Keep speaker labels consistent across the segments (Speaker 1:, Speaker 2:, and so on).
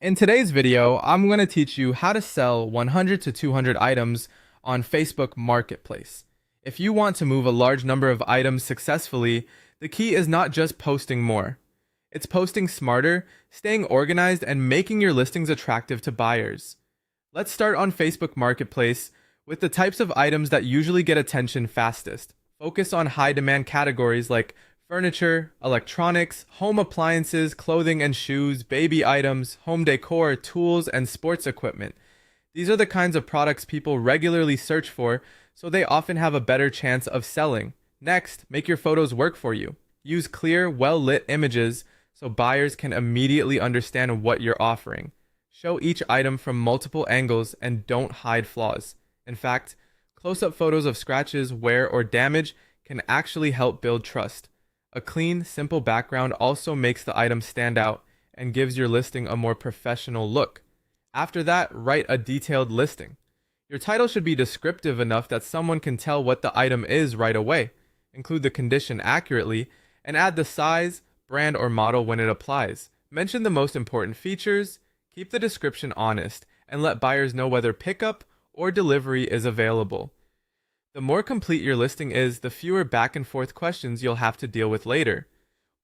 Speaker 1: In today's video, I'm going to teach you how to sell 100 to 200 items on Facebook Marketplace. If you want to move a large number of items successfully, the key is not just posting more. It's posting smarter, staying organized, and making your listings attractive to buyers. Let's start on Facebook Marketplace with the types of items that usually get attention fastest. Focus on high demand categories like furniture, electronics, home appliances, clothing and shoes, baby items, home decor, tools, and sports equipment. These are the kinds of products people regularly search for, so they often have a better chance of selling. Next, make your photos work for you. Use clear, well-lit images so buyers can immediately understand what you're offering. Show each item from multiple angles and don't hide flaws. In fact, close-up photos of scratches, wear, or damage can actually help build trust. A clean, simple background also makes the item stand out and gives your listing a more professional look. After that, write a detailed listing. Your title should be descriptive enough that someone can tell what the item is right away. Include the condition accurately and add the size, brand, or model when it applies. Mention the most important features, keep the description honest, and let buyers know whether pickup or delivery is available. The more complete your listing is, the fewer back and forth questions you'll have to deal with later.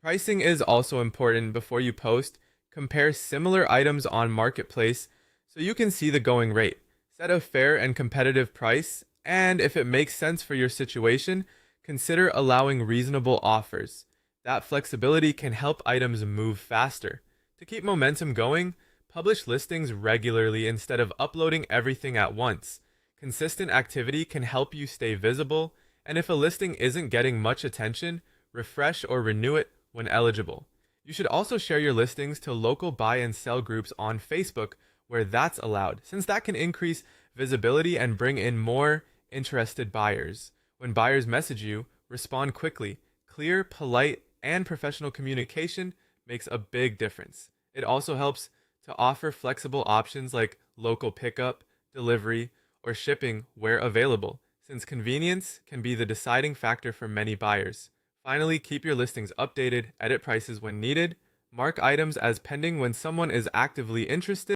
Speaker 1: Pricing is also important before you post. Compare similar items on Marketplace so you can see the going rate. Set a fair and competitive price, and if it makes sense for your situation, consider allowing reasonable offers. That flexibility can help items move faster. To keep momentum going, publish listings regularly instead of uploading everything at once. Consistent activity can help you stay visible, and if a listing isn't getting much attention, refresh or renew it when eligible. You should also share your listings to local buy and sell groups on Facebook where that's allowed, since that can increase visibility and bring in more interested buyers. When buyers message you, respond quickly. Clear, polite, and professional communication makes a big difference. It also helps to offer flexible options like local pickup, delivery, or shipping where available, since convenience can be the deciding factor for many buyers. Finally, keep your listings updated, edit prices when needed, mark items as pending when someone is actively interested.